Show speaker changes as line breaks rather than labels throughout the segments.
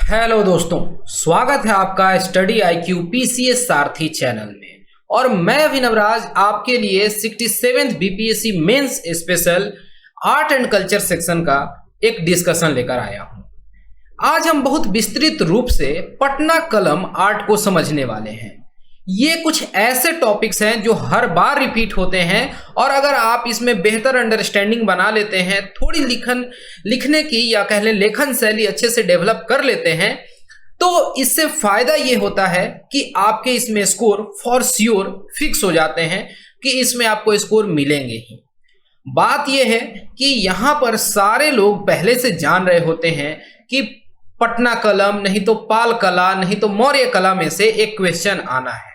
Hello दोस्तों, स्वागत है आपका study IQ PCS Sarathi channel में। और मैं अभिनवराज आपके लिए 67th BPSC mains special art and culture section का एक डिस्कशन लेकर आया हूं। आज हम बहुत विस्तृत रूप से पटना कलम आर्ट को समझने वाले हैं। ये कुछ ऐसे टॉपिक्स हैं जो हर बार रिपीट होते हैं और अगर आप इसमें बेहतर अंडरस्टैंडिंग बना लेते हैं, थोड़ी लिखने की या कह लें लेखन शैली अच्छे से डेवलप कर लेते हैं, तो इससे फायदा ये होता है कि आपके इसमें स्कोर फॉर श्योर फिक्स हो जाते हैं कि इसमें आपको स्कोर मिलेंगे ही। बात यह है कि यहां पर सारे लोग पहले से जान रहे होते हैं कि पटना कलम नहीं तो पाल कला नहीं तो मौर्य कला में से एक क्वेश्चन आना है।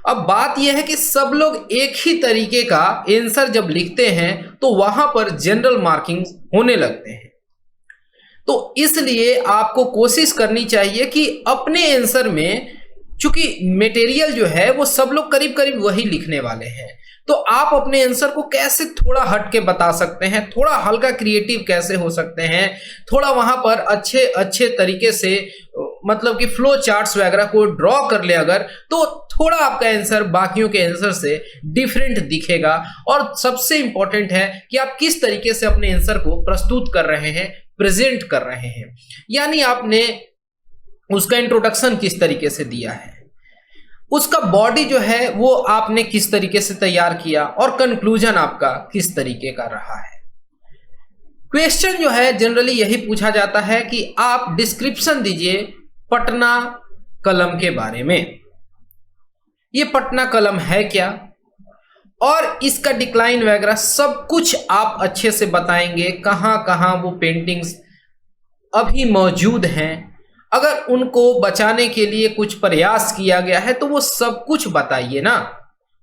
अब बात यह है कि सब लोग एक ही तरीके का आंसर जब लिखते हैं तो वहां पर जनरल मार्किंग होने लगते हैं। तो इसलिए आपको कोशिश करनी चाहिए कि अपने आंसर में, चूंकि मटेरियल जो है वो सब लोग करीब करीब वही लिखने वाले हैं, तो आप अपने आंसर को कैसे थोड़ा हट के बता सकते हैं, थोड़ा हल्का क्रिएटिव कैसे हो सकते हैं, थोड़ा वहां पर अच्छे अच्छे तरीके से मतलब कि फ्लो चार्ट्स वगैरह को ड्रॉ कर ले अगर, तो थोड़ा आपका आंसर बाकियों के आंसर से डिफरेंट दिखेगा। और सबसे इंपॉर्टेंट है कि आप किस तरीके से अपने आंसर को प्रस्तुत कर रहे हैं, प्रेजेंट कर रहे हैं, यानी आपने उसका इंट्रोडक्शन किस तरीके से दिया है, उसका बॉडी जो है वो आपने किस तरीके से तैयार किया और कंक्लूजन आपका किस तरीके का रहा है। क्वेश्चन जो है जनरली यही पूछा जाता है कि आप डिस्क्रिप्शन दीजिए पटना कलम के बारे में। ये पटना कलम है क्या और इसका डिक्लाइन वगैरह सब कुछ आप अच्छे से बताएंगे, कहां कहां वो पेंटिंग्स अभी मौजूद हैं, अगर उनको बचाने के लिए कुछ प्रयास किया गया है तो वो सब कुछ बताइए ना।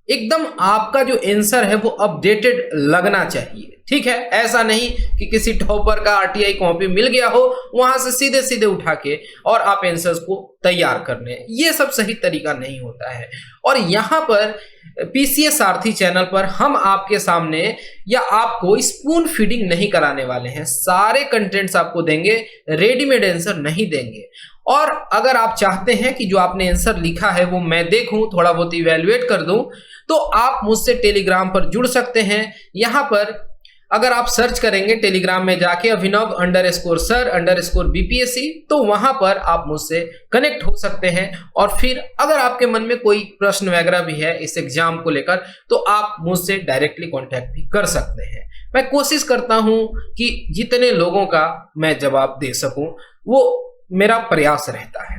एकदम आपका जो आंसर है वो अपडेटेड लगना चाहिए, ठीक है। ऐसा नहीं कि किसी टॉपर का RTI कॉपी मिल गया हो, वहां से सीधे सीधे उठा के और आप आंसर्स को तैयार कर लें, ये सब सही तरीका नहीं होता है। और यहाँ पर PCS सारथी चैनल पर हम आपके सामने या आपको स्पून फीडिंग नहीं कराने वाले हैं, सारे कंटेंट्स आपको देंगे, रेडीमेड आंसर नहीं देंगे। और अगर आप चाहते हैं कि जो आपने आंसर लिखा है वो मैं देखूं, थोड़ा बहुत इवैल्यूएट कर दूं, तो आप मुझसे टेलीग्राम पर जुड़ सकते हैं। यहां पर अगर आप सर्च करेंगे टेलीग्राम में जाके Abhinav_sir_BPSC, तो वहां पर आप मुझसे कनेक्ट हो सकते हैं। और फिर अगर आपके मन में कोई प्रश्न वगैरह भी है इस एग्जाम को लेकर, तो आप मुझसे डायरेक्टली कांटेक्ट भी कर सकते हैं। मैं कोशिश करता हूं कि जितने लोगों का मैं जवाब दे सकूं, वो मेरा प्रयास रहता है।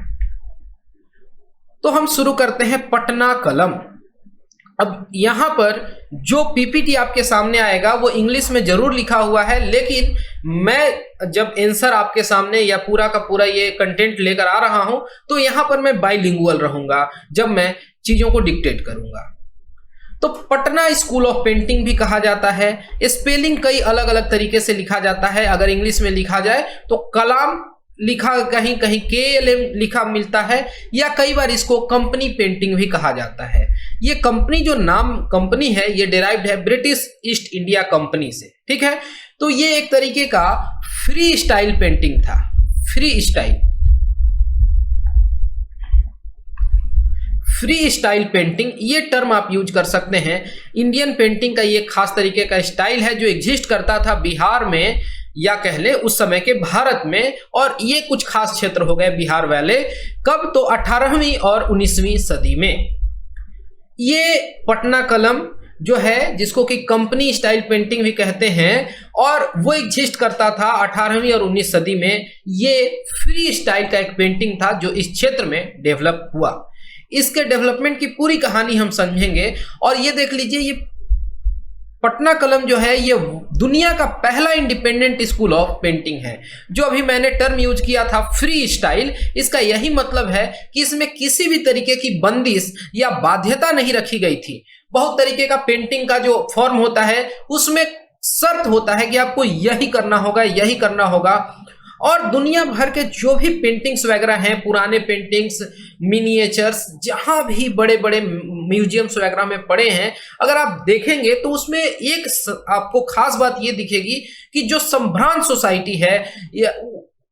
तो हम शुरू करते हैं पटना कलम। अब यहां पर जो PPT आपके सामने आएगा वो इंग्लिश में जरूर लिखा हुआ है, लेकिन मैं जब आंसर आपके सामने या पूरा का पूरा ये कंटेंट लेकर आ रहा हूं तो यहां पर मैं बाइलिंगुअल रहूंगा जब मैं चीजों को डिक्टेट करूंगा। तो पटना स्कूल ऑफ पेंटिंग भी कहा जाता है। स्पेलिंग कई अलग अलग तरीके से लिखा जाता है। अगर इंग्लिश में लिखा जाए तो कलाम लिखा कहीं कहीं KLM लिखा मिलता है, या कई बार इसको कंपनी पेंटिंग भी कहा जाता है। ये कंपनी जो नाम कंपनी है ये डिराइव्ड है ब्रिटिश ईस्ट इंडिया कंपनी से, ठीक है। तो ये एक तरीके का फ्री स्टाइल पेंटिंग था। फ्री स्टाइल पेंटिंग ये टर्म आप यूज कर सकते हैं। इंडियन पेंटिंग का ये खास तरीके का स्टाइल है जो एग्जिस्ट करता था बिहार में, या कह ले उस समय के भारत में, और ये कुछ खास क्षेत्र हो गए बिहार वाले। कब? तो 18वीं और 19वीं सदी में। ये पटना कलम जो है जिसको कि कंपनी स्टाइल पेंटिंग भी कहते हैं, और वो एग्जिस्ट करता था 18वीं और 19वीं सदी में। ये फ्री स्टाइल का एक पेंटिंग था जो इस क्षेत्र में डेवलप हुआ। इसके डेवलपमेंट की पूरी कहानी हम समझेंगे। और ये देख लीजिए, ये पटना कलम जो है ये दुनिया का पहला इंडिपेंडेंट स्कूल ऑफ पेंटिंग है। जो अभी मैंने टर्म यूज किया था फ्री स्टाइल, इसका यही मतलब है कि इसमें किसी भी तरीके की बंदिश या बाध्यता नहीं रखी गई थी। बहुत तरीके का पेंटिंग का जो फॉर्म होता है उसमें शर्त होता है कि आपको यही करना होगा, यही करना होगा। और दुनिया भर के जो भी पेंटिंग्स वगैरह हैं, पुराने पेंटिंग्स, मिनिएचर्स, जहां भी बड़े बड़े म्यूजियम्स वगैरह में पड़े हैं, अगर आप देखेंगे तो उसमें एक आपको खास बात ये दिखेगी कि जो संभ्रांत सोसाइटी है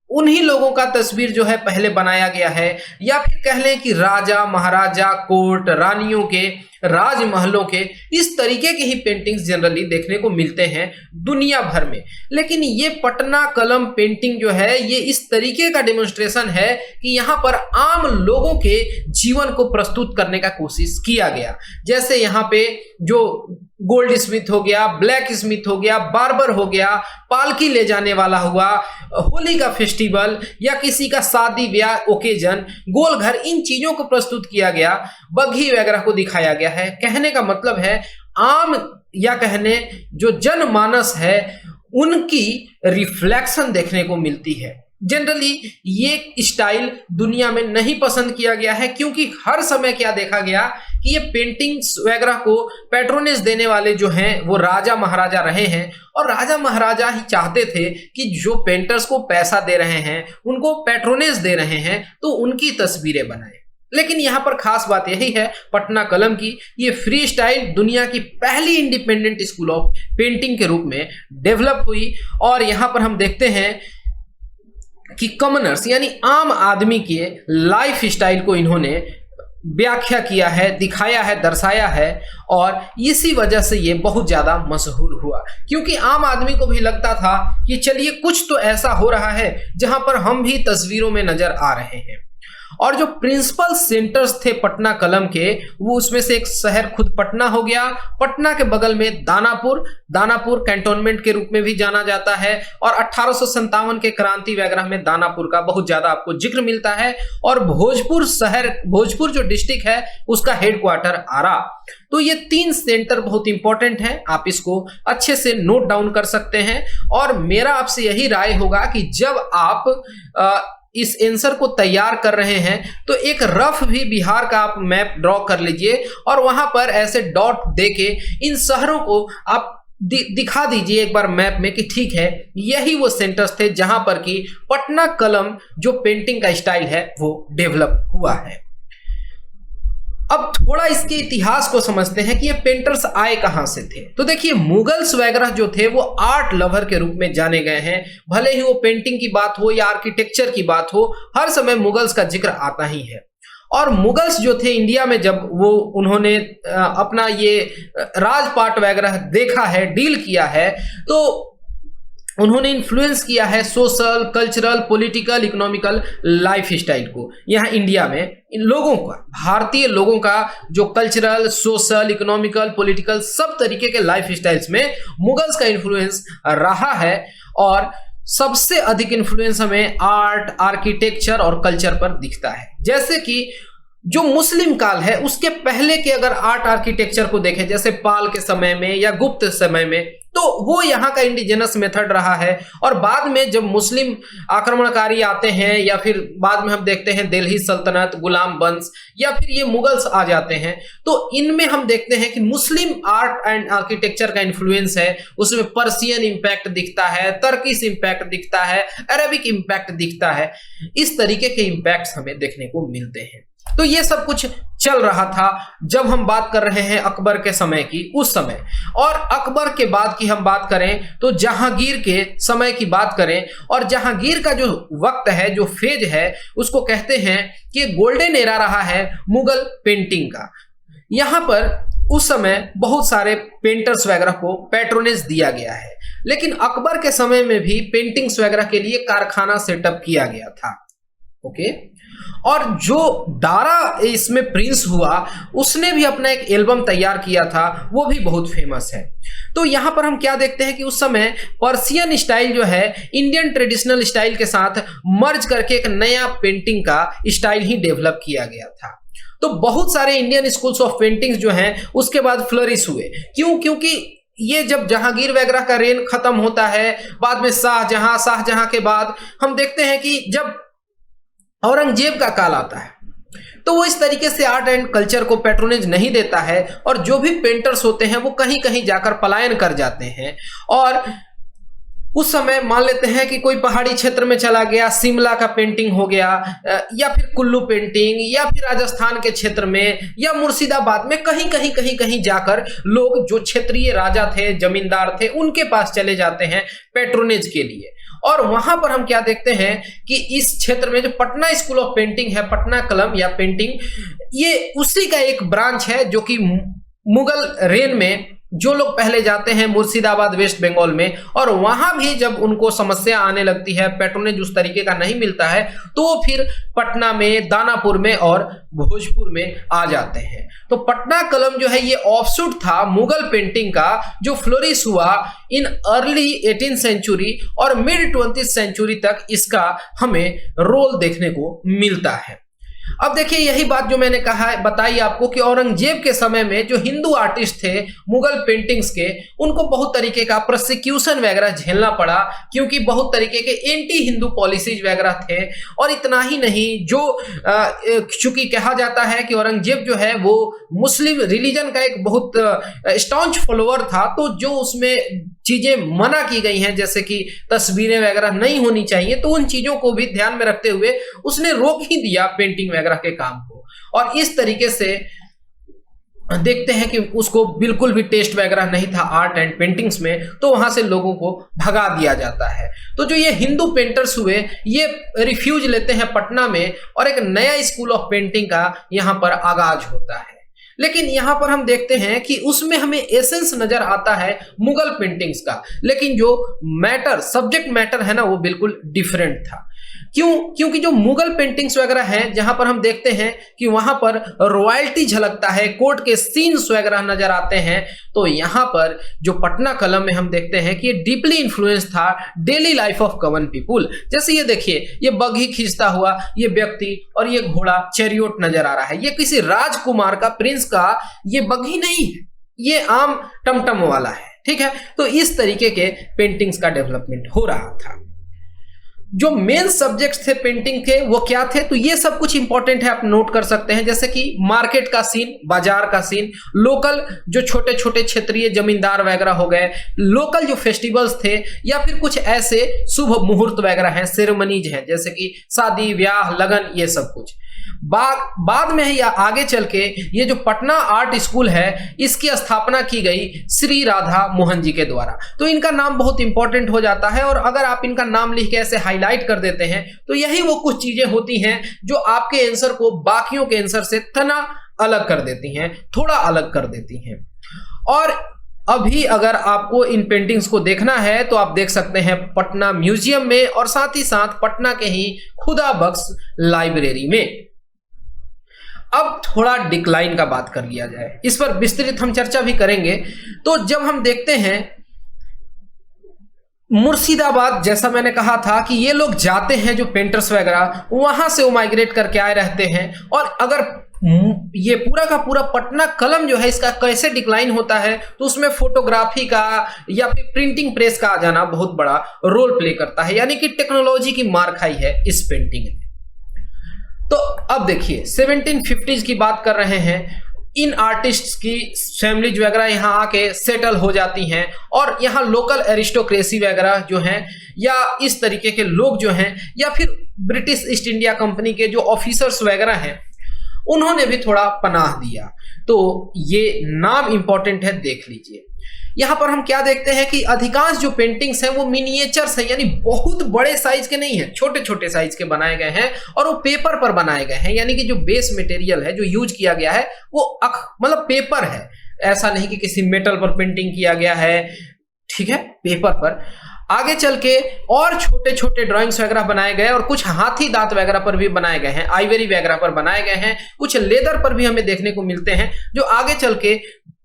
उन्हीं लोगों का तस्वीर जो है पहले बनाया गया है, या फिर कह लें कि राजा महाराजा, कोर्ट रानियों के, राजमहलों के, इस तरीके के ही पेंटिंग्स जनरली देखने को मिलते हैं दुनिया भर में। लेकिन ये पटना कलम पेंटिंग जो है ये इस तरीके का डेमोन्स्ट्रेशन है कि यहाँ पर आम लोगों के जीवन को प्रस्तुत करने का कोशिश किया गया। जैसे यहाँ पे जो गोल्ड स्मिथ हो गया, ब्लैक स्मिथ हो गया, बार्बर हो गया, पालकी ले जाने वाला हुआ, होली का फेस्टिवल या किसी का शादी ब्याह ओकेजन, गोलघर, इन चीजों को प्रस्तुत किया गया, बग्घी वगैरह को दिखाया गया है। कहने का मतलब है आम या कहने जो जनमानस है उनकी रिफ्लेक्शन देखने को मिलती है। जनरली ये स्टाइल दुनिया में नहीं पसंद किया गया है, क्योंकि हर समय क्या देखा गया कि ये पेंटिंग्स वगैरह को पैट्रोनेज देने वाले जो हैं वो राजा महाराजा रहे हैं, और राजा महाराजा ही चाहते थे कि जो पेंटर्स को पैसा दे रहे हैं, उनको पैट्रोनेज दे रहे हैं, तो उनकी तस्वीरें बनाएं। लेकिन यहाँ पर खास बात यही है पटना कलम की, ये फ्री स्टाइल दुनिया की पहली इंडिपेंडेंट स्कूल ऑफ पेंटिंग के रूप में डेवलप हुई। और यहाँ पर हम देखते हैं कि कॉमनर्स यानी आम आदमी के लाइफ स्टाइल को इन्होंने व्याख्या किया है, दिखाया है, दर्शाया है, और इसी वजह से ये बहुत ज़्यादा मशहूर हुआ, क्योंकि आम आदमी को भी लगता था कि चलिए कुछ तो ऐसा हो रहा है जहां पर हम भी तस्वीरों में नजर आ रहे हैं। और जो प्रिंसिपल सेंटर्स थे पटना कलम के, वो उसमें से एक शहर खुद पटना हो गया। पटना के बगल में दानापुर, दानापुर कैंटोनमेंट के रूप में भी जाना जाता है, और 1857 के क्रांति वगैरह में दानापुर का बहुत ज्यादा आपको जिक्र मिलता है। और भोजपुर शहर, भोजपुर जो डिस्ट्रिक्ट है उसका हेडक्वार्टर आरा। तो ये 3 सेंटर बहुत इंपॉर्टेंट हैं, आप इसको अच्छे से नोट डाउन कर सकते हैं। और मेरा आपसे यही राय होगा कि जब आप इस आंसर को तैयार कर रहे हैं तो एक रफ भी बिहार का आप मैप ड्रॉ कर लीजिए, और वहां पर ऐसे डॉट देके इन शहरों को आप दिखा दीजिए एक बार मैप में कि ठीक है यही वो सेंटर्स थे जहां पर कि पटना कलम जो पेंटिंग का स्टाइल है वो डेवलप हुआ है। अब थोड़ा इसके इतिहास को समझते हैं कि ये पेंटर्स आए कहां से थे। तो देखिए मुगल्स वगैरह जो थे वो आर्ट लवर के रूप में जाने गए हैं, भले ही वो पेंटिंग की बात हो या आर्किटेक्चर की बात हो, हर समय मुगल्स का जिक्र आता ही है। और मुगल्स जो थे इंडिया में जब वो उन्होंने अपना ये राजपाट वगैरह देखा है, डील किया है, तो उन्होंने इन्फ्लुएंस किया है social, cultural, political, economical life style को। यहाँ इंडिया में इन लोगों का, भारतीय लोगों का जो कल्चरल, सोशल, इकोनॉमिकल, पॉलिटिकल सब तरीके के लाइफ स्टाइल्स में मुगल्स का इन्फ्लुएंस रहा है। और सबसे अधिक इन्फ्लुएंस हमें आर्ट, आर्किटेक्चर और कल्चर पर दिखता है। जैसे कि जो मुस्लिम काल है उसके पहले के अगर आर्ट आर्किटेक्चर को देखें, जैसे पाल के समय में या गुप्त समय में, तो वो यहाँ का इंडिजिनस मेथड रहा है। और बाद में जब मुस्लिम आक्रमणकारी आते हैं, या फिर बाद में हम देखते हैं दिल्ली सल्तनत, गुलाम वंश, या फिर ये मुगल्स आ जाते हैं, तो इनमें हम देखते हैं कि मुस्लिम आर्ट एंड आर्किटेक्चर का इन्फ्लुएंस है। उसमें पर्शियन इंपैक्ट दिखता है, तर्किश इंपैक्ट दिखता है, अरबिक इंपैक्ट दिखता है। इस तरीके के इंपैक्ट्स हमें देखने को मिलते हैं। तो ये सब कुछ चल रहा था जब हम बात कर रहे हैं अकबर के समय की, उस समय। और अकबर के बाद की हम बात करें तो जहांगीर के समय की बात करें, और जहांगीर का जो वक्त है, जो फेज है, उसको कहते हैं कि गोल्डन एरा रहा है मुगल पेंटिंग का। यहाँ पर उस समय बहुत सारे पेंटर्स वगैरह को पैट्रोनेज दिया गया है, लेकिन अकबर के समय में भी पेंटिंग्स वगैरह के लिए कारखाना सेटअप किया गया था। ओके। और जो दारा इसमें प्रिंस हुआ उसने भी अपना एक एल्बम तैयार किया था, वो भी बहुत फेमस है। तो यहां पर हम क्या देखते हैं कि उस समय पर्शियन स्टाइल जो है इंडियन ट्रेडिशनल स्टाइल के साथ मर्ज करके एक नया पेंटिंग का स्टाइल ही डेवलप किया गया था। तो बहुत सारे इंडियन स्कूल्स ऑफ पेंटिंग्स जो हैं उसके बाद फ्लरिश हुए। क्योंकि ये जब जहांगीर वगैरह का रेन खत्म होता है, बाद में शाहजहां के बाद हम देखते हैं कि जब औरंगजेब का काल आता है तो वो इस तरीके से आर्ट एंड कल्चर को पैट्रोनेज नहीं देता है, और जो भी पेंटर्स होते हैं वो कहीं कहीं जाकर पलायन कर जाते हैं। और उस समय मान लेते हैं कि कोई पहाड़ी क्षेत्र में चला गया, शिमला का पेंटिंग हो गया, या फिर कुल्लू पेंटिंग, या फिर राजस्थान के क्षेत्र में, या मुर्शिदाबाद में, कहीं जाकर लोग जो क्षेत्रीय राजा थे, जमींदार थे, उनके पास चले जाते हैं पैट्रोनेज के लिए। और वहां पर हम क्या देखते हैं कि इस क्षेत्र में जो पटना स्कूल ऑफ पेंटिंग है, पटना कलम या पेंटिंग, ये उसी का एक ब्रांच है जो कि मुगल रेन में जो लोग पहले जाते हैं मुर्शिदाबाद वेस्ट बंगाल में, और वहां भी जब उनको समस्या आने लगती है, पैट्रोनेज उस तरीके का नहीं मिलता है, तो वो फिर पटना में, दानापुर में और भोजपुर में आ जाते हैं। तो पटना कलम जो है ये ऑफशूट था मुगल पेंटिंग का, जो फ्लोरिश हुआ इन अर्ली 18th सेंचुरी और मिड 20th सेंचुरी तक इसका हमें रोल देखने को मिलता है। अब देखिए यही बात जो मैंने कहा है, बताई आपको कि औरंगजेब के समय में जो हिंदू आर्टिस्ट थे मुगल पेंटिंग्स के, उनको बहुत तरीके का प्रोसिक्यूशन वगैरह झेलना पड़ा, क्योंकि बहुत तरीके के एंटी हिंदू पॉलिसीज वगैरह थे। और इतना ही नहीं, जो चूंकि कहा जाता है कि औरंगजेब जो है वो मुस्लिम रिलीजन का एक बहुत स्टॉन्च फॉलोअर था, तो जो उसमें चीजें मना की गई हैं जैसे कि तस्वीरें वगैरह नहीं होनी चाहिए, तो उन चीजों को भी ध्यान में रखते हुए उसने रोक ही दिया पेंटिंग वगैरह के काम को। और इस तरीके से देखते हैं कि उसको बिल्कुल भी टेस्ट वगैरह नहीं था आर्ट एंड पेंटिंग्स में, तो वहां से लोगों को भगा दिया जाता है। तो जो ये हिंदू पेंटर्स हुए, ये रिफ्यूज लेते हैं पटना में और एक नया स्कूल ऑफ पेंटिंग का यहाँ पर आगाज होता है। लेकिन यहां पर हम देखते हैं कि उसमें हमें एसेंस नजर आता है मुगल पेंटिंग्स का, लेकिन जो मैटर, सब्जेक्ट मैटर है ना, वो बिल्कुल डिफरेंट था। क्यों? क्योंकि जो मुगल पेंटिंग्स वगैरह हैं, जहां पर हम देखते हैं कि वहां पर रॉयल्टी झलकता है, कोर्ट के सीन्स वगैरह नजर आते हैं, तो यहां पर जो पटना कलम में हम देखते हैं कि ये डीपली इन्फ्लुएंस था daily life of common people. जैसे ये देखिए, ये बग्घी खींचता हुआ ये व्यक्ति और ये घोड़ा चैरियोट नजर आ रहा है, ये किसी राजकुमार का, प्रिंस का ये बग्घी नहीं है, ये आम टमटम वाला है। ठीक है, तो इस तरीके के पेंटिंग्स का डेवलपमेंट हो रहा था। जो मेन सब्जेक्ट्स थे पेंटिंग के वो क्या थे, तो ये सब कुछ इंपॉर्टेंट है, आप नोट कर सकते हैं। जैसे कि मार्केट का सीन, बाजार का सीन, लोकल जो छोटे छोटे क्षेत्रीय जमींदार वगैरह हो गए, लोकल जो फेस्टिवल्स थे, या फिर कुछ ऐसे शुभ मुहूर्त वगैरह हैं, सेरेमनीज हैं, जैसे कि शादी, ब्याह, लगन, ये सब कुछ। बाद में या आगे चल के ये जो पटना आर्ट स्कूल है, इसकी स्थापना की गई श्री राधा मोहन जी के द्वारा। तो इनका नाम बहुत इंपॉर्टेंट हो जाता है, और अगर आप इनका नाम लिख के ऐसे हाईलाइट कर देते हैं, तो यही वो कुछ चीजें होती हैं जो आपके आंसर को बाकियों के आंसर से तना अलग कर देती हैं, थोड़ा अलग कर देती हैं। और अभी अगर आपको इन पेंटिंग्स को देखना है तो आप देख सकते हैं पटना म्यूजियम में, और साथ ही साथ पटना के ही खुदा बख्श लाइब्रेरी में। अब थोड़ा डिक्लाइन का बात कर लिया जाए, इस पर विस्तृत हम चर्चा भी करेंगे। तो जब हम देखते हैं मुर्शिदाबाद, जैसा मैंने कहा था कि ये लोग जाते हैं, जो पेंटर्स वगैरह वहां से वो माइग्रेट करके आए रहते हैं, और अगर ये पूरा का पूरा पटना कलम जो है इसका कैसे डिक्लाइन होता है, तो उसमें फोटोग्राफी का या फिर प्रिंटिंग प्रेस का आ जाना बहुत बड़ा रोल प्ले करता है, यानी कि टेक्नोलॉजी की मार खाई है इस पेंटिंग ने। तो अब देखिए 1750s की बात कर रहे हैं, इन आर्टिस्ट्स की फैमिलीज वगैरह यहाँ आके सेटल हो जाती हैं, और यहाँ लोकल एरिस्टोक्रेसी वगैरह जो हैं, या इस तरीके के लोग जो हैं, या फिर ब्रिटिश ईस्ट इंडिया कंपनी के जो ऑफिसर्स वगैरह हैं, उन्होंने भी थोड़ा पनाह दिया। तो ये नाम इंपॉर्टेंट है, देख लीजिए। यहां पर हम क्या देखते हैं कि अधिकांश जो पेंटिंग्स हैं वो मिनिएचर्स हैं, यानी बहुत बड़े साइज के नहीं है, छोटे छोटे साइज के बनाए गए हैं, और वो पेपर पर बनाए गए हैं, यानी कि जो बेस मटेरियल है जो यूज किया गया है वो मतलब पेपर है, ऐसा नहीं कि किसी मेटल पर पेंटिंग किया गया है। ठीक है, पेपर पर। आगे चल के और छोटे छोटे ड्राइंग्स वगैरह बनाए गए, और कुछ हाथी दांत वगैरह पर भी बनाए गए हैं, आइवरी वगैरह पर बनाए गए हैं, कुछ लेदर पर भी हमें देखने को मिलते हैं, जो आगे चल के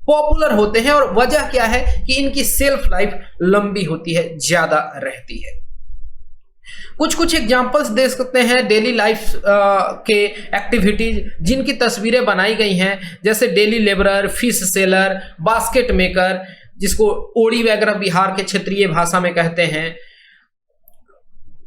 पॉपुलर होते हैं। और वजह क्या है कि इनकी सेल्फ लाइफ लंबी होती है, ज्यादा रहती है। कुछ कुछ एग्जांपल्स दे सकते हैं डेली लाइफ के एक्टिविटीज जिनकी तस्वीरें बनाई गई हैं, जैसे daily labourer, fish seller, basket maker, जिसको ओड़ी वगैरह बिहार के क्षेत्रीय भाषा में कहते हैं।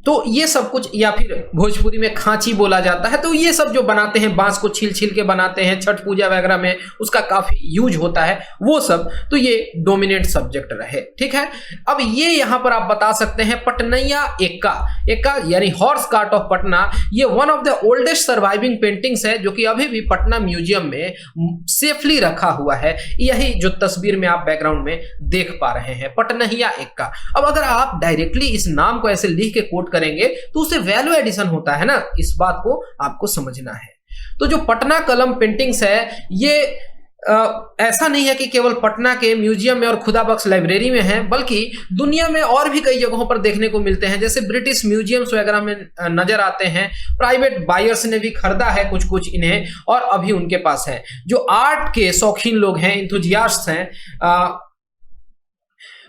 तो ये सब कुछ, या फिर भोजपुरी में खांची बोला जाता है, तो ये सब जो बनाते हैं, बांस को छील छील के बनाते हैं, छठ पूजा वगैरह में उसका काफी यूज होता है, वो सब, तो ये डोमिनेंट सब्जेक्ट रहे। ठीक है, अब ये यहां पर आप बता सकते हैं पटनैया एक्का, एक्का यानी हॉर्स कार्ट ऑफ पटना, ये one of the oldest surviving paintings है जो कि अभी भी पटना म्यूजियम में सेफली रखा हुआ है। यही जो तस्वीर में आप बैकग्राउंड में देख पा रहे हैं, पटनैया एक्का। अब अगर आप डायरेक्टली इस नाम को ऐसे लिख के कोट करेंगे तो उसे वैल्यू एडिशन होता है ना, इस बात को आपको समझना है। तो जो पटना कलम पेंटिंग्स है, ये ऐसा नहीं है कि केवल पटना के म्यूजियम में और खुदा बख्श लाइब्रेरी में है, बल्कि दुनिया में और भी कई जगहों पर देखने को मिलते हैं, जैसे ब्रिटिश म्यूजियम्स वगैरह में नजर आते हैं। प्राइवेट बायर्स ने भी खरीदा है कुछ कुछ इन्हें, और अभी उनके पास है। जो आर्ट के शौकीन लोग हैं, इंथुजियास्ट हैं,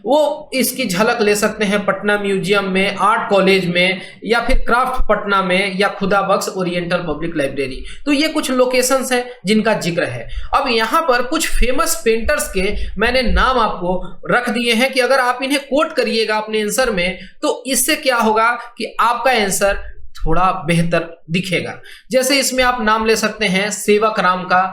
वो इसकी झलक ले सकते हैं पटना म्यूजियम में, आर्ट कॉलेज में, या फिर क्राफ्ट पटना में, या खुदा बख्श ओरिएंटल पब्लिक लाइब्रेरी। तो ये कुछ लोकेशंस हैं जिनका जिक्र है। अब यहाँ पर कुछ फेमस पेंटर्स के मैंने नाम आपको रख दिए हैं कि अगर आप इन्हें कोट करिएगा अपने आंसर में, तो इससे क्या होगा कि आपका आंसर थोड़ा बेहतर दिखेगा। जैसे इसमें आप नाम ले सकते हैं सेवक राम का,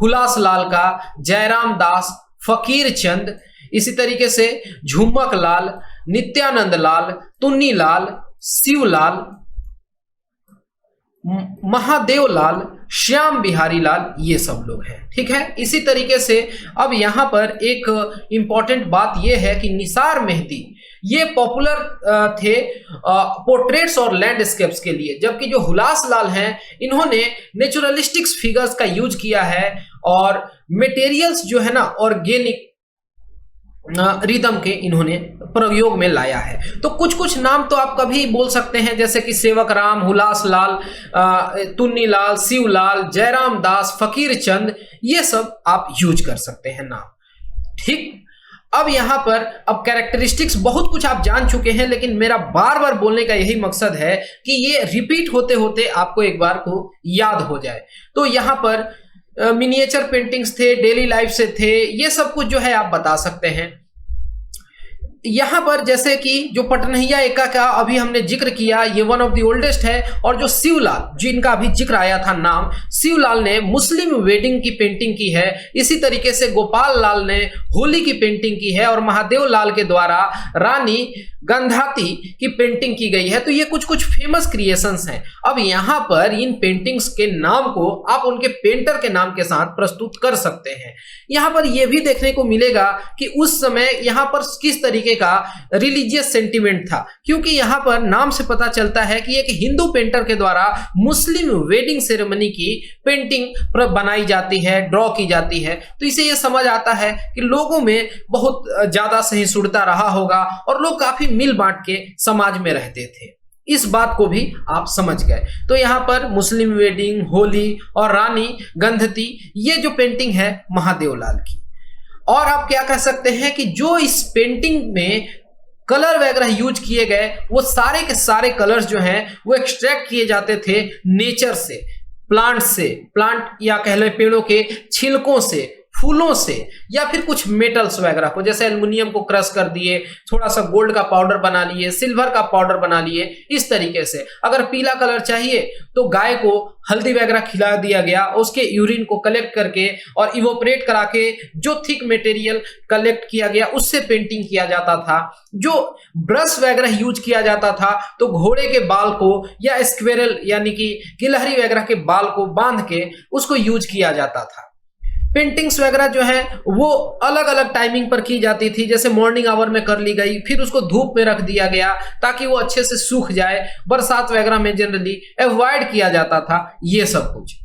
हुलास लाल का, जयराम दास, फकीर चंद, इसी तरीके से झुमक लाल, नित्यानंद लाल, तुन्नी लाल, शिवलाल, महादेव लाल, श्याम बिहारी लाल, ये सब लोग हैं। ठीक है, इसी तरीके से अब यहां पर एक इंपॉर्टेंट बात यह है कि निसार मेहदी ये पॉपुलर थे पोर्ट्रेट्स और लैंडस्केप्स के लिए, जबकि जो हुलास लाल हैं इन्होंने नेचुरलिस्टिक्स फिगर्स का यूज किया है और मटेरियल्स जो है ना ऑर्गेनिक रिदम के इन्होंने प्रयोग में लाया है। तो कुछ कुछ नाम तो आप कभी बोल सकते हैं, जैसे कि सेवक राम, हुलास लाल, तुन्नी लाल, शिवलाल, जयराम दास, फकीर चंद, ये सब आप यूज कर सकते हैं नाम। ठीक, अब यहां पर अब कैरेक्टरिस्टिक्स बहुत कुछ आप जान चुके हैं, लेकिन मेरा बार बार बोलने का यही मकसद है कि ये रिपीट होते होते आपको एक बार को याद हो जाए। तो यहां पर मिनिएचर पेंटिंग्स थे, डेली लाइफ से थे, ये सब कुछ जो है आप बता सकते हैं। यहां पर जैसे कि जो पटनैया एक्का का अभी हमने जिक्र किया, ये वन ऑफ द ओल्डेस्ट है। और जो शिवलाल, जिनका अभी जिक्र आया था नाम, शिवलाल ने मुस्लिम वेडिंग की पेंटिंग की है। इसी तरीके से गोपाल लाल ने होली की पेंटिंग की है, और महादेव लाल के द्वारा रानी गंधाती की पेंटिंग की गई है। तो ये कुछ कुछ फेमस क्रिएशंस हैं। अब यहां पर इन पेंटिंग्स के नाम को आप उनके पेंटर के नाम के साथ प्रस्तुत कर सकते हैं। यहां पर यह भी देखने को मिलेगा कि उस समय यहां पर किस तरीके का रिलीजियस सेंटिमेंट था, क्योंकि यहां पर नाम से पता चलता है कि एक हिंदू पेंटर के द्वारा मुस्लिम वेडिंग सेरेमनी की पेंटिंग बनाई जाती है, ड्रॉ की जाती है। तो इसे यह समझ आता है कि लोगों में बहुत ज्यादा सहिष्णुता रहा होगा और लोग काफी मिल बांट के समाज में रहते थे। इस बात को भी आप समझ गए। तो यहां पर मुस्लिम वेडिंग, होली और रानी गंधती, ये जो पेंटिंग है महादेव लाल की। और आप क्या कह सकते हैं कि जो इस पेंटिंग में कलर वगैरह यूज किए गए, वो सारे के सारे कलर्स जो हैं वो एक्सट्रैक्ट किए जाते थे नेचर से, प्लांट से, प्लांट या कह लें पेड़ों के छिलकों से, फूलों से, या फिर कुछ मेटल्स वगैरह को, जैसे एल्युमिनियम को क्रश कर दिए, थोड़ा सा गोल्ड का पाउडर बना लिए, सिल्वर का पाउडर बना लिए, इस तरीके से। अगर पीला कलर चाहिए तो गाय को हल्दी वगैरह खिला दिया गया, उसके यूरिन को कलेक्ट करके और इवोपरेट करा के जो थिक मटेरियल कलेक्ट किया गया उससे पेंटिंग किया जाता था। जो ब्रश वगैरह यूज किया जाता था तो घोड़े के बाल को या स्क्वेरल यानी कि गिलहरी वगैरह के बाल को बांध के उसको यूज किया जाता था। पेंटिंग्स वगैरह जो है वो अलग अलग टाइमिंग पर की जाती थी, जैसे मॉर्निंग आवर में कर ली गई, फिर उसको धूप में रख दिया गया ताकि वो अच्छे से सूख जाए। बरसात वगैरह में जनरली अवॉइड किया जाता था ये सब कुछ।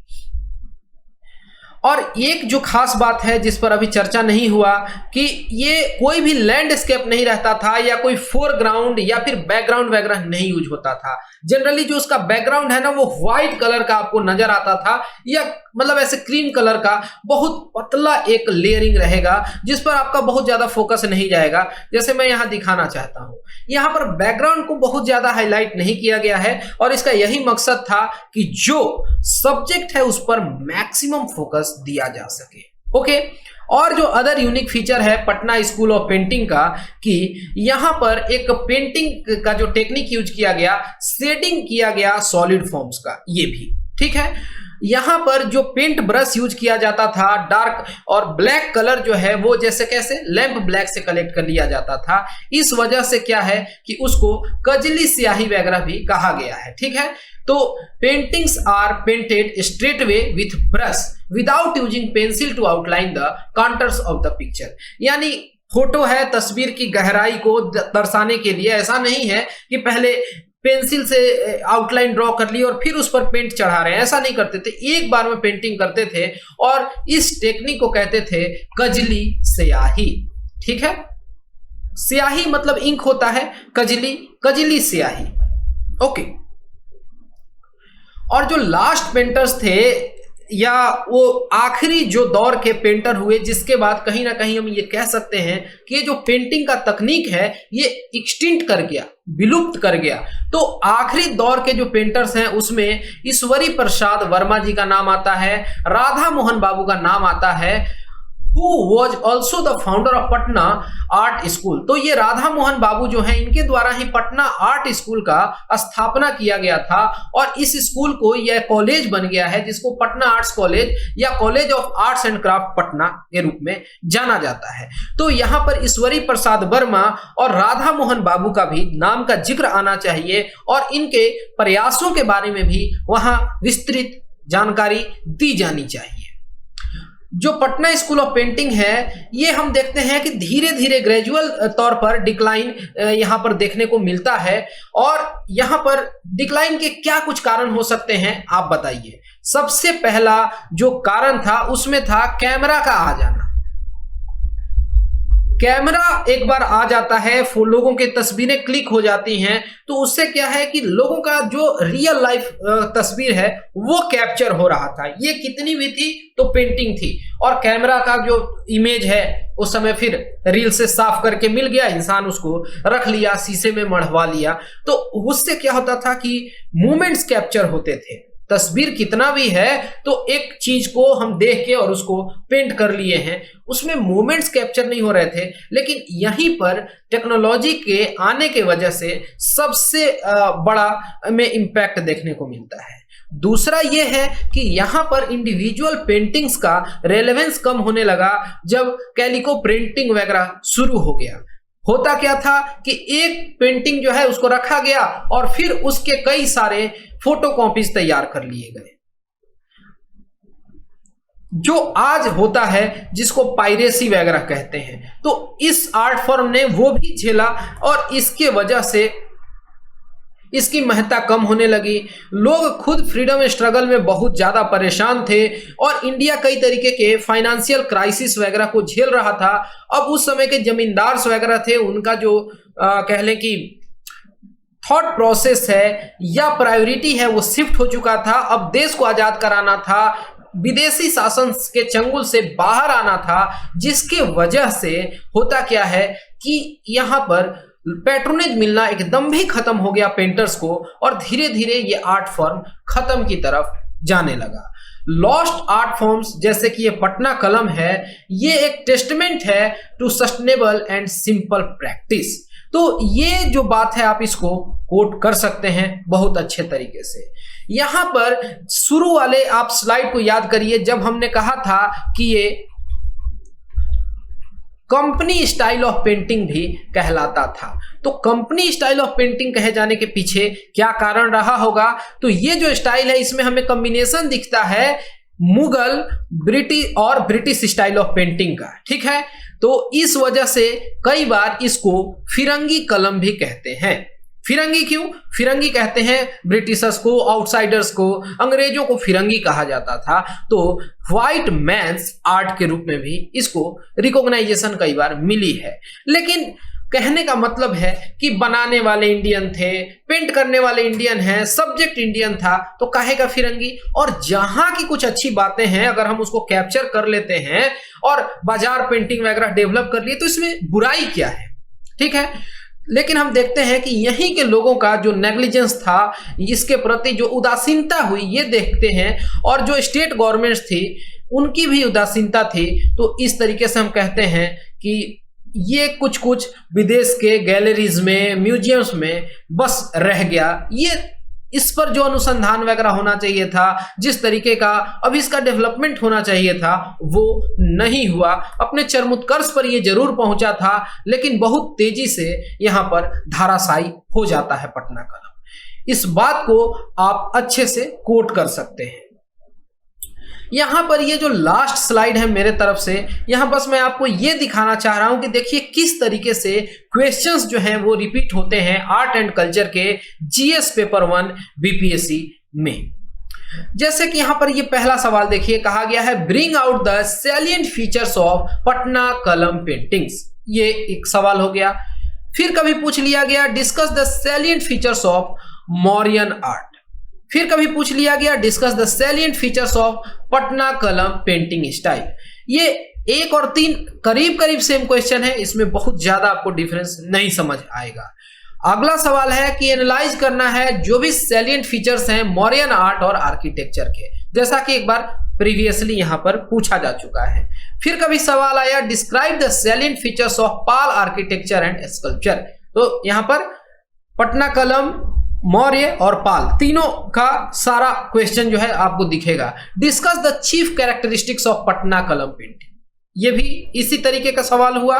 और एक जो खास बात है जिस पर अभी चर्चा नहीं हुआ कि ये कोई भी लैंडस्केप नहीं रहता था, या कोई फोरग्राउंड या फिर बैकग्राउंड वगैरह नहीं यूज होता था। जनरली जो उसका बैकग्राउंड है ना वो व्हाइट कलर का आपको नजर आता था, या मतलब ऐसे क्रीम कलर का बहुत पतला एक लेयरिंग रहेगा जिस पर आपका बहुत ज्यादा फोकस नहीं जाएगा। जैसे मैं यहां दिखाना चाहता हूं, यहां पर बैकग्राउंड को बहुत ज्यादा हाईलाइट नहीं किया गया है, और इसका यही मकसद था कि जो सब्जेक्ट है उस पर मैक्सिमम फोकस दिया जा सके। ओके। और जो अदर यूनिक फीचर है पटना स्कूल ऑफ पेंटिंग का, कि यहां पर एक पेंटिंग का जो टेक्निक यूज किया गया, शेडिंग किया गया सॉलिड फॉर्म्स का, ये भी ठीक है। यहां पर जो पेंट ब्रश यूज किया जाता था, डार्क और ब्लैक कलर जो है वो जैसे कैसे लैंप ब्लैक से कलेक्ट कर लिया जाता था। इस वजह से क्या है कि उसको कजली स्याही वगैरह भी कहा गया है, ठीक है। तो paintings are painted straight way with brush without using pencil to outline the contours of the picture. यानी फोटो है, तस्वीर की गहराई को दर्शाने के लिए ऐसा नहीं है कि पहले पेंसिल से आउटलाइन ड्रॉ कर ली और फिर उस पर पेंट चढ़ा रहे हैं, ऐसा नहीं करते थे, एक बार में पेंटिंग करते थे और इस टेक्निक को कहते थे कजली स्याही, ठीक है। स्याही मतलब इंक होता है, कजली स्याही, ओके। और जो लास्ट पेंटर्स थे या वो आखिरी जो दौर के पेंटर हुए, जिसके बाद कहीं ना कहीं हम ये कह सकते हैं कि ये जो पेंटिंग का तकनीक है ये एक्सटिंक्ट कर गया, विलुप्त कर गया। तो आखिरी दौर के जो पेंटर्स हैं उसमें ईश्वरी प्रसाद वर्मा जी का नाम आता है, राधा मोहन बाबू का नाम आता है, who was also the founder of Patna art school. तो ये राधा मोहन बाबू जो हैं, इनके द्वारा ही पटना आर्ट स्कूल का स्थापना किया गया था और इस स्कूल को यह कॉलेज बन गया है जिसको पटना आर्ट्स कॉलेज या college of arts and craft Patna के रूप में जाना जाता है। तो यहाँ पर ईश्वरी प्रसाद वर्मा और राधा मोहन बाबू का भी नाम का जिक्र आना चाहिए और इनके प्रयासों के बारे में भी वहां विस्तृत जानकारी दी जानी चाहिए। जो पटना स्कूल ऑफ पेंटिंग है ये हम देखते हैं कि धीरे धीरे ग्रेजुअल तौर पर डिक्लाइन यहां पर देखने को मिलता है। और यहां पर डिक्लाइन के क्या कुछ कारण हो सकते हैं आप बताइए। सबसे पहला जो कारण था उसमें था कैमरा का आ जाना। कैमरा एक बार आ जाता है, लोगों की तस्वीरें क्लिक हो जाती हैं, तो उससे क्या है कि लोगों का जो रियल लाइफ तस्वीर है वो कैप्चर हो रहा था। ये कितनी भी थी तो पेंटिंग थी और कैमरा का जो इमेज है उस समय फिर रील से साफ करके मिल गया, इंसान उसको रख लिया, शीशे में मढ़वा लिया। तो उससे क्या होता था कि मोमेंट्स कैप्चर होते थे। तस्वीर कितना भी है तो एक चीज को हम देख के और उसको पेंट कर लिए हैं, उसमें मोमेंट्स कैप्चर नहीं हो रहे थे। लेकिन यहीं पर टेक्नोलॉजी के आने के वजह से सबसे बड़ा में इंपैक्ट देखने को मिलता है। दूसरा यह है कि यहां पर इंडिविजुअल पेंटिंग्स का रेलेवेंस कम होने लगा जब कैलिको प्रिंटिंग वगैरह शुरू हो गया। होता क्या था कि एक पेंटिंग जो है उसको रखा गया और फिर उसके कई सारे फोटोकॉपीज तैयार कर लिए गए, जो आज होता है जिसको पायरेसी वगैरह कहते हैं। तो इस आर्ट फॉर्म ने वो भी झेला और इसके वजह से इसकी महत्ता कम होने लगी। लोग खुद फ्रीडम स्ट्रगल में बहुत ज्यादा परेशान थे और इंडिया कई तरीके के फाइनेंशियल क्राइसिस वगैरह को झेल रहा था। अब उस समय के जमींदार वगैरह थे, उनका जो कह लें कि थॉट प्रोसेस है या प्रायोरिटी है वो शिफ्ट हो चुका था। अब देश को आजाद कराना था, विदेशी शासन के चंगुल से बाहर आना था, जिसके वजह से होता क्या है कि यहाँ पर पैट्रोनेज मिलना एकदम भी खत्म हो गया पेंटर्स को और धीरे धीरे ये आर्ट फॉर्म खत्म की तरफ जाने लगा। लॉस्ट आर्ट फॉर्म्स जैसे कि ये पटना कलम है, ये एक टेस्टमेंट है to sustainable and simple practice. तो ये जो बात है आप इसको कोट कर सकते हैं बहुत अच्छे तरीके से। यहां पर शुरू वाले आप स्लाइड को याद करिए जब हमने कहा था कि ये कंपनी स्टाइल ऑफ पेंटिंग भी कहलाता था। तो कंपनी स्टाइल ऑफ पेंटिंग कहे जाने के पीछे क्या कारण रहा होगा, तो ये जो स्टाइल है इसमें हमें कॉम्बिनेशन दिखता है मुगल, ब्रिटिश और ब्रिटिश स्टाइल ऑफ पेंटिंग का, ठीक है। तो इस वजह से कई बार इसको फिरंगी कलम भी कहते हैं। फिरंगी क्यों? फिरंगी कहते हैं ब्रिटिशर्स को, आउटसाइडर्स को, अंग्रेजों को फिरंगी कहा जाता था। तो व्हाइट मैन्स आर्ट के रूप में भी इसको रिकॉग्नाइजेशन कई बार मिली है। लेकिन कहने का मतलब है कि बनाने वाले इंडियन थे, पेंट करने वाले इंडियन हैं, सब्जेक्ट इंडियन था, तो कहेगा फिरंगी। और जहां की कुछ अच्छी बातें हैं अगर हम उसको कैप्चर कर लेते हैं और बाजार पेंटिंग वगैरह डेवलप कर लिए तो इसमें बुराई क्या है, ठीक है। लेकिन हम देखते हैं कि यहीं के लोगों का जो नेग्लिजेंस था, इसके प्रति जो उदासीनता हुई, ये देखते हैं। और जो स्टेट गवर्नमेंट्स थी उनकी भी उदासीनता थी। तो इस तरीके से हम कहते हैं कि ये कुछ कुछ विदेश के गैलरीज में, म्यूजियम्स में बस रह गया। ये इस पर जो अनुसंधान वगैरह होना चाहिए था, जिस तरीके का अब इसका डेवलपमेंट होना चाहिए था, वो नहीं हुआ। अपने चरमोत्कर्ष पर ये जरूर पहुंचा था, लेकिन बहुत तेजी से यहां पर धाराशायी हो जाता है पटना कलम। इस बात को आप अच्छे से कोट कर सकते हैं। यहां पर ये जो लास्ट स्लाइड है मेरे तरफ से, यहां बस मैं आपको ये दिखाना चाह रहा हूं कि देखिए किस तरीके से क्वेश्चंस जो हैं वो रिपीट होते हैं आर्ट एंड कल्चर के जीएस पेपर 1 बीपीएससी में। जैसे कि यहां पर ये पहला सवाल देखिए, कहा गया है bring out the salient features of Patna कलम पेंटिंग्स। ये एक सवाल हो गया। फिर कभी पूछ लिया गया discuss the salient features of Mauryan art. फिर कभी पूछ लिया गया discuss the salient features of Patna Kalam painting style. ये 1 और 3 करीब करीब सेम क्वेश्चन है, इसमें बहुत ज्यादा आपको डिफरेंस नहीं समझ आएगा। अगला सवाल है कि एनालाइज करना है जो भी सैलिएंट फीचर्स हैं मौर्यन आर्ट और आर्किटेक्चर के, जैसा कि एक बार प्रीवियसली यहां पर पूछा जा चुका है। फिर कभी सवाल आया describe the salient features of Pal architecture and sculpture. तो यहां पर पटना कलम, मौर्य और पाल तीनों का सारा क्वेश्चन जो है आपको दिखेगा। Discuss the chief characteristics of Patna Kalam painting, ये भी इसी तरीके का सवाल हुआ।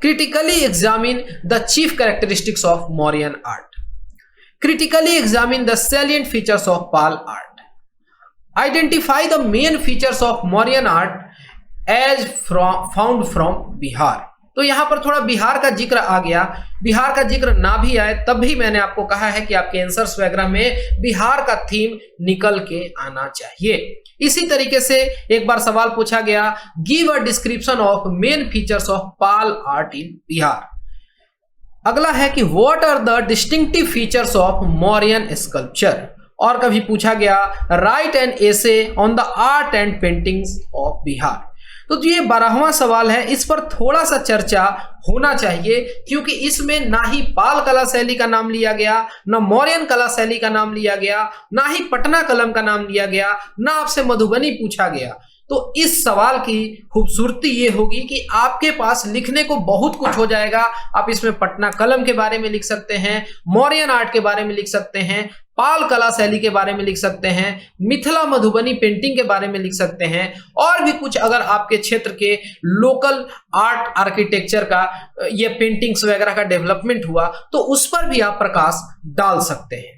Critically examine the chief characteristics of Mauryan art. Critically examine the salient features of Pala art. Identify the main features of Mauryan art as found from Bihar. तो यहां पर थोड़ा बिहार का जिक्र आ गया। बिहार का जिक्र ना भी आए तब भी मैंने आपको कहा है कि आपके आंसर्स वगैरह में बिहार का थीम निकल के आना चाहिए। इसी तरीके से एक बार सवाल पूछा गया give a description of main features of Pala art in Bihar. अगला है कि what are the distinctive features of Mauryan sculpture. और कभी पूछा गया write an essay on the art and paintings of Bihar. तो ये 12वां सवाल है, इस पर थोड़ा सा चर्चा होना चाहिए, क्योंकि इसमें ना ही पाल कला शैली का नाम लिया गया, ना मौर्यन कला शैली का नाम लिया गया, ना ही पटना कलम का नाम लिया गया, ना आपसे मधुबनी पूछा गया। तो इस सवाल की खूबसूरती ये होगी कि आपके पास लिखने को बहुत कुछ हो जाएगा। आप इसमें पटना कलम के बारे में लिख सकते हैं, मौर्यन आर्ट के बारे में लिख सकते हैं, पाल कला शैली के बारे में लिख सकते हैं, मिथिला मधुबनी पेंटिंग के बारे में लिख सकते हैं, और भी कुछ अगर आपके क्षेत्र के लोकल आर्ट आर्किटेक्चर का ये पेंटिंग्स वगैरह का डेवलपमेंट हुआ तो उस पर भी आप प्रकाश डाल सकते हैं।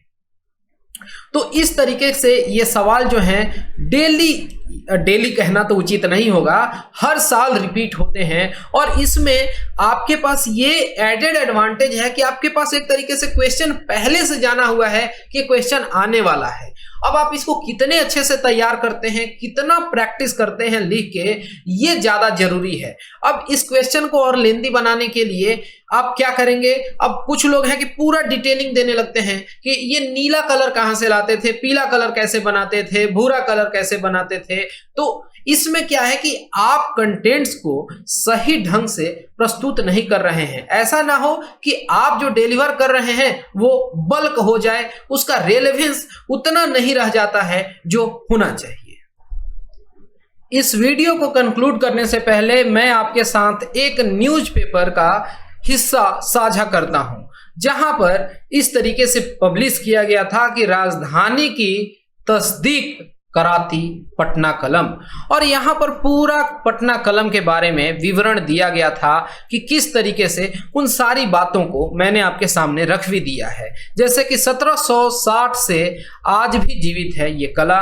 तो इस तरीके से ये सवाल जो हैं डेली कहना तो उचित नहीं होगा, हर साल रिपीट होते हैं। और इसमें आपके पास ये एडेड एडवांटेज है कि आपके पास एक तरीके से क्वेश्चन पहले से जाना हुआ है कि क्वेश्चन आने वाला है। अब आप इसको कितने अच्छे से तैयार करते हैं, कितना प्रैक्टिस करते हैं लिख के, ये ज्यादा जरूरी है। अब इस क्वेश्चन को और लेंदी बनाने के लिए आप क्या करेंगे, अब कुछ लोग हैं कि पूरा डिटेलिंग देने लगते हैं कि ये नीला कलर कहां से लाते थे, पीला कलर कैसे बनाते थे, भूरा कलर कैसे बनाते थे। तो इसमें क्या है कि आप कंटेंट्स को सही ढंग से प्रस्तुत नहीं कर रहे हैं। ऐसा ना हो कि आप जो डिलीवर कर रहे हैं वो बल्क हो जाए, उसका रेलेवेंस उतना नहीं रह जाता है जो होना चाहिए। इस वीडियो को कंक्लूड करने से पहले मैं आपके साथ एक न्यूज़पेपर का हिस्सा साझा करता हूं, जहां पर इस तरीके से पब्लिश किया गया था कि राजधानी की तस्दीक कराती पटना कलम। और यहां पर पूरा पटना कलम के बारे में विवरण दिया गया था कि किस तरीके से उन सारी बातों को मैंने आपके सामने रख भी दिया है। जैसे कि 1760 से आज भी जीवित है ये कला।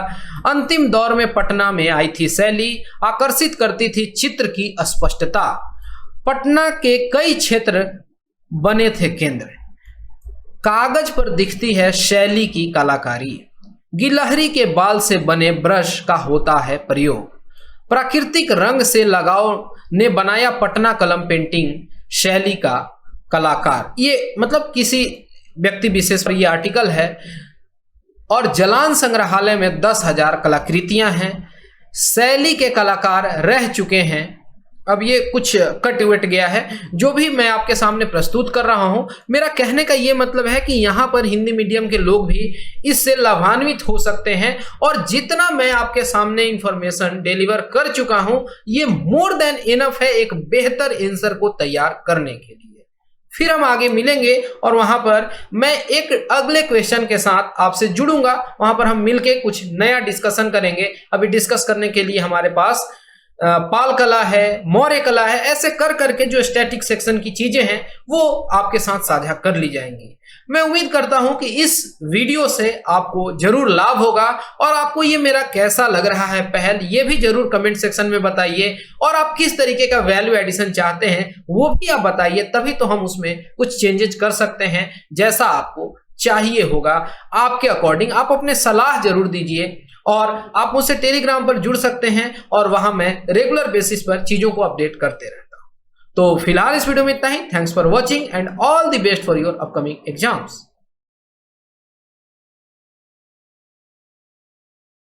अंतिम दौर में पटना में आई थी शैली, आकर्षित करती थी चित्र की स्पष्टता। पटना के कई क्षेत्र बने थे केंद्र, कागज पर दिखती है शैली की कलाकारी। गिलहरी के बाल से बने ब्रश का होता है प्रयोग। प्राकृतिक रंग से लगाव ने बनाया पटना कलम पेंटिंग शैली का कलाकार। ये मतलब किसी व्यक्ति विशेष पर यह आर्टिकल है। और जलान संग्रहालय में 10,000 कलाकृतियां हैं। शैली के कलाकार रह चुके हैं अब ये कुछ कट वट गया है, जो भी मैं आपके सामने प्रस्तुत कर रहा हूं, मेरा कहने का ये मतलब है कि यहां पर हिंदी मीडियम के लोग भी इससे लाभान्वित हो सकते हैं। और जितना मैं आपके सामने इंफॉर्मेशन डिलीवर कर चुका हूं, ये मोर देन इनफ है एक बेहतर आंसर को तैयार करने के लिए। फिर हम आगे मिलेंगे और वहां पर मैं एक अगले क्वेश्चन के साथ आपसे जुड़ूंगा। वहां पर हम मिलके कुछ नया डिस्कशन करेंगे। अभी डिस्कस करने के लिए हमारे पास पाल कला है, मौर्य कला है, ऐसे कर करके जो स्टैटिक सेक्शन की चीजें हैं वो आपके साथ साझा कर ली जाएंगी। मैं उम्मीद करता हूं कि इस वीडियो से आपको जरूर लाभ होगा। और आपको ये मेरा कैसा लग रहा है पहल, ये भी जरूर कमेंट सेक्शन में बताइए। और आप किस तरीके का वैल्यू एडिशन चाहते हैं वो भी आप बताइए, तभी तो हम उसमें कुछ चेंजेस कर सकते हैं जैसा आपको चाहिए होगा। आपके अकॉर्डिंग आप अपने सलाह जरूर दीजिए। और आप मुझसे टेलीग्राम पर जुड़ सकते हैं और वहां मैं रेगुलर बेसिस पर चीजों को अपडेट करते रहता हूं। तो फिलहाल इस वीडियो में इतना ही। Thanks for watching and all the best for your upcoming exams.